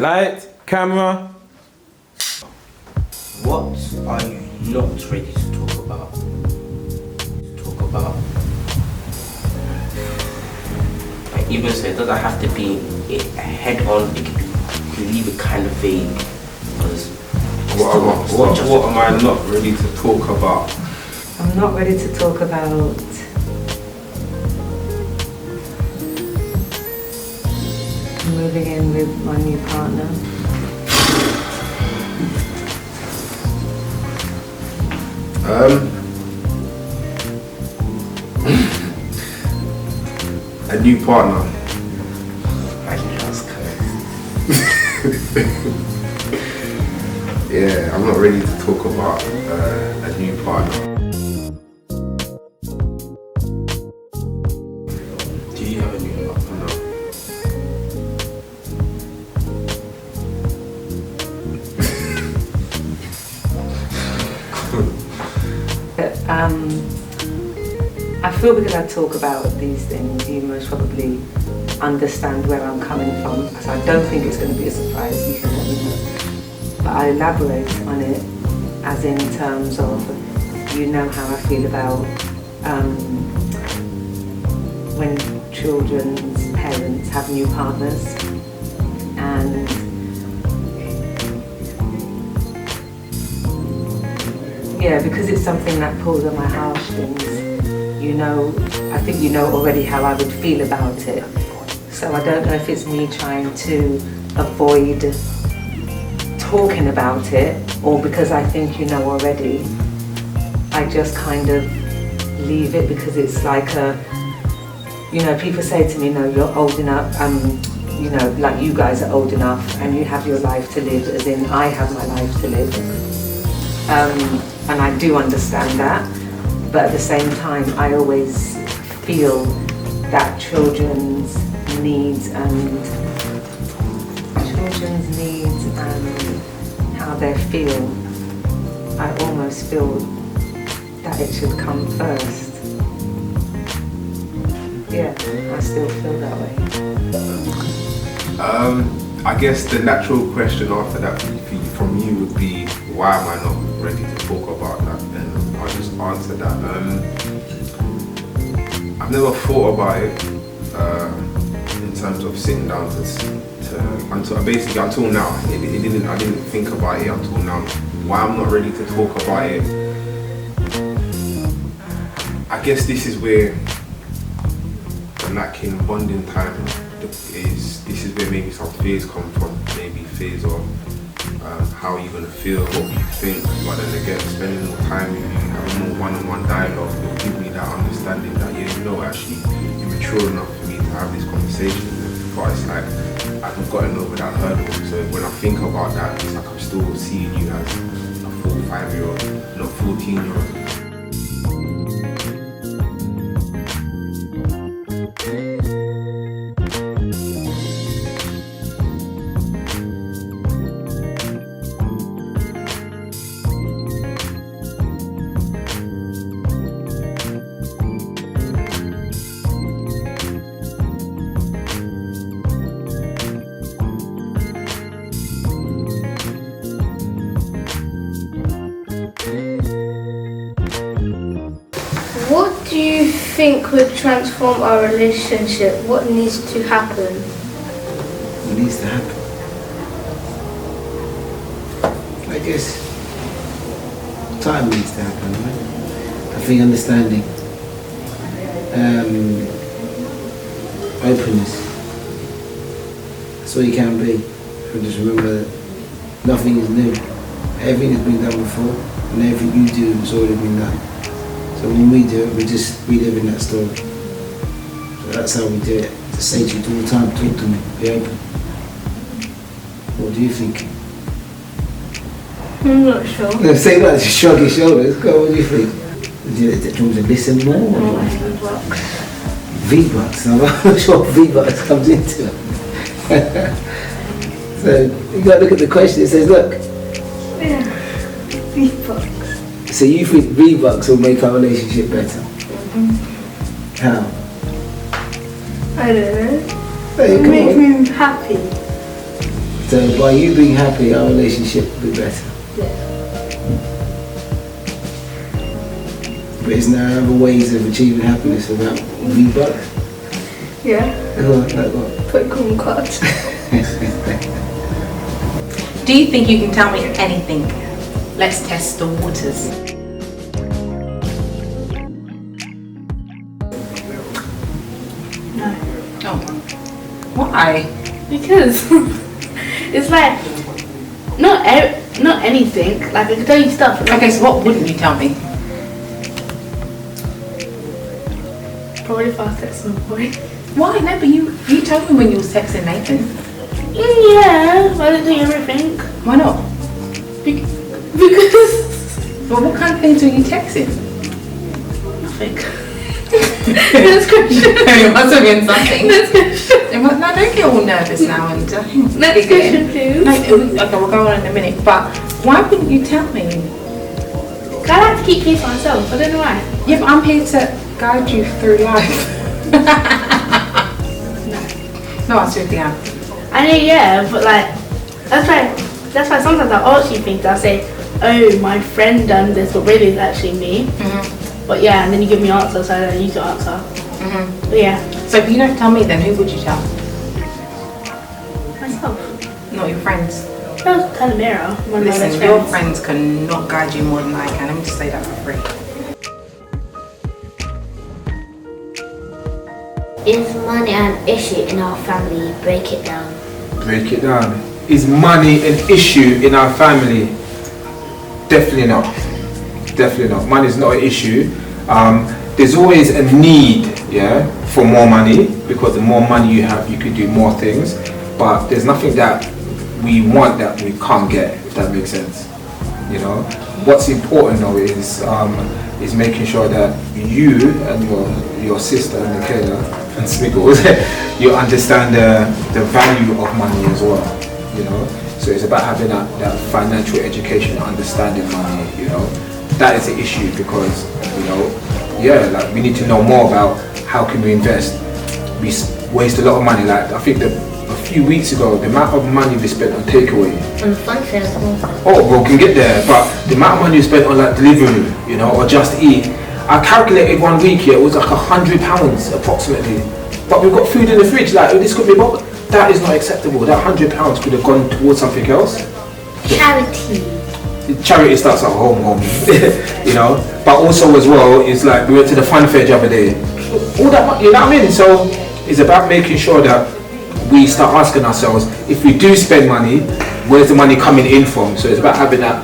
Light, camera. What are you not ready to talk about? I even said it doesn't have to be a head-on. It can leave it kind of vague. Because what am I not ready to talk about? I'm not ready to talk about moving in with my new partner. A new partner. Yeah, I'm not ready to talk about a new partner. Do you have a new partner? I feel because I talk about these things, you most probably understand where I'm coming from. So I don't think it's going to be a surprise. You can let me know. But I elaborate on it as in terms of, you know how I feel about when children's parents have new partners, and yeah, because it's something that pulls on my heartstrings. You know, I think you know already how I would feel about it. So I don't know if it's me trying to avoid talking about it, or because I think you know already. I just kind of leave it because it's like you know, people say to me, no, you're old enough, you know, like you guys are old enough and you have your life to live, as in I have my life to live. And I do understand that. But at the same time, I always feel that children's needs and how they feel, I almost feel that it should come first. Yeah, I still feel that way. I guess the natural question after that from you would be, why am I not ready to talk about that? And I'll just answer that. I've never thought about it in terms of sitting down until now. I didn't think about it until now. Why I'm not ready to talk about it? I guess this is where the lacking bonding time is. This is where maybe some fears come from. Maybe fears of how you're gonna feel, what you think. But then again, spending more time with you, having more one-on-one dialogue will give me that understanding that, yeah, you know, actually you're mature enough for me to have this conversation. But it's like I haven't gotten over that hurdle. So when I think about that, it's like I'm still seeing you as a 4-5-year-old, not 14-year-old. What do you think would transform our relationship? What needs to happen? What needs to happen? I guess time needs to happen, right? I think understanding, openness. That's all you can be. And just remember that nothing is new. Everything has been done before, and everything you do has already been done. So when we do it, we're just reliving that story. So that's how we do it. Just say to you all the time, talk to me, be open. What do you think? I'm not sure. No, say that, just shrug your shoulders. Go on, what do you think? Do you want to listen more? V-Bucks. I'm not sure what V-Bucks comes into it. So you got to look at the question. It says, look. Yeah, V-Bucks. So you think V-Bucks will make our relationship better? How? I don't know. Hey, It makes me happy. So by you being happy, our relationship will be better. But isn't there other ways of achieving happiness without V-Bucks? Yeah. Like what? Put cool cards. Do you think you can tell me anything? Let's test the waters. No. Oh. Why? Because it's like not anything. Like I can tell you stuff. Okay, so what wouldn't you tell me? Probably if I was texting a boy. Why? No, but you told me when you was texting Nathan. Yeah, but I didn't do everything. Why not? Because Well, what kind of things were you texting? nothing. Next question. It must have been something. Next question. No, don't get all nervous now and Next question, please. No, okay, we'll go on in a minute. But why wouldn't you tell me? I like to keep things to myself. I don't know why. Yeah, but I'm here to guide you through life. No, I seriously am. I know, yeah, but like that's why sometimes I ask you things. I say, oh, my friend done this, but really it's actually me. But yeah, and then you give me answers, so I don't need to answer. But yeah, So if you don't tell me, then who would you tell? myself. Not your friends. That was kind of mirror. One of my best Listen, your friends. friends cannot guide you more than I can. Let me just say that for free. Is money an issue in our family? Break it down. Break it down. Is money an issue in our family? Definitely not. Definitely not. Money is not an issue. There's always a need, yeah, for more money, because the more money you have, you could do more things. But there's nothing that we want that we can't get, if that makes sense. You know, what's important though is making sure that you and your sister Michaela and Smiggles, you understand the value of money as well. You know, so it's about having that financial education, understanding money. You know, that is the issue, because you know, yeah, like we need to know more about how can we invest. We waste a lot of money. Like I think a few weeks ago, the amount of money we spent on takeaway. And fun fair as well. Oh, well, we can get there, but the amount of money we spent on like delivery, you know, or just eat. I calculated 1 week here, it was like £100 approximately. But we've got food in the fridge, like this could be about. That is not acceptable. That £100 could have gone towards something else. Charity. Charity starts at home, you know. But also as well, it's like we went to the fun fair the other day. All that, you know what I mean? So it's about making sure that we start asking ourselves, if we do spend money, where's the money coming in from? So it's about having that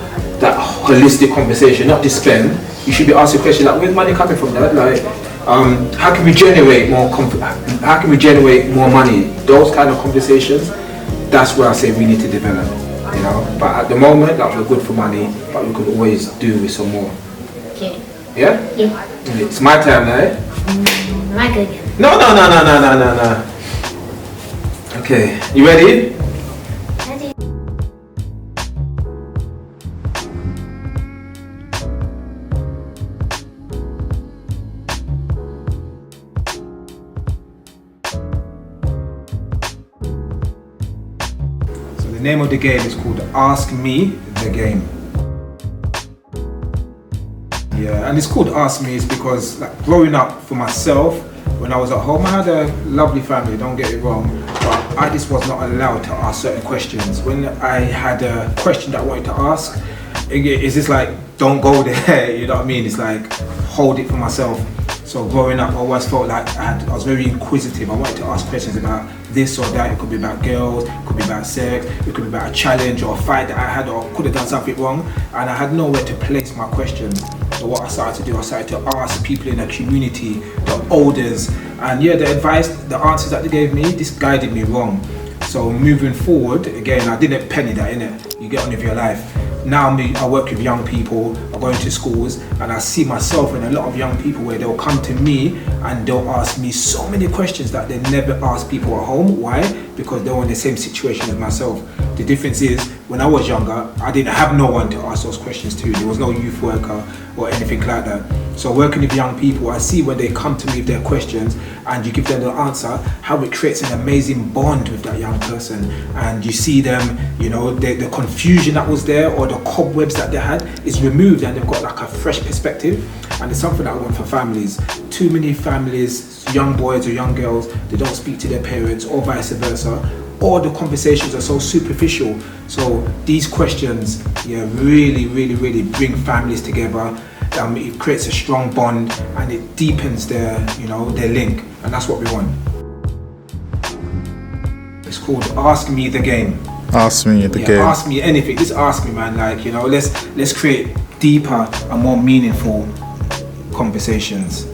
holistic conversation, not just spend. You should be asking questions like, where's money coming from, Dad? Like, how can we generate more? How can we generate more money? Those kind of conversations. That's where I say we need to develop. You know, but at the moment, like, we're good for money, but we could always do with some more. Okay. Yeah? Yeah. It's my time now. Eh? Am I good again? No. Okay, you ready? Ready? So the name of the game is called Ask Me the Game. Yeah, and it's called Ask Me is because, like, growing up for myself, when I was at home, I had a lovely family, don't get it wrong, but I just was not allowed to ask certain questions. When I had a question that I wanted to ask, it's just like, don't go there, you know what I mean? It's like, hold it for myself. So growing up, I always felt like I was very inquisitive. I wanted to ask questions about this or that. It could be about girls, it could be about sex, it could be about a challenge or a fight that I had, or could have done something wrong, and I had nowhere to place my questions. So what I started to do, I started to ask people in the community, the elders, and yeah, the advice, the answers that they gave me, this guided me wrong. So moving forward, again, I didn't penny that, innit? You get on with your life. Now I work with young people, I go into schools, and I see myself in a lot of young people where they'll come to me and they'll ask me so many questions that they never ask people at home. Why? Because they're in the same situation as myself. The difference is when I was younger, I didn't have no one to ask those questions to. There was no youth worker or anything like that. So working with young people, I see when they come to me with their questions and you give them the answer, how it creates an amazing bond with that young person. And you see them, you know, the confusion that was there or the cobwebs that they had is removed, and they've got like a fresh perspective. And it's something that I want for families. Too many families, young boys or young girls, they don't speak to their parents, or vice versa, or the conversations are so superficial. So these questions, really bring families together. It creates a strong bond and it deepens their link, and that's what we want. It's called Ask Me the Game. Ask me the game. Ask me anything. Just ask me, man. Let's create deeper and more meaningful conversations.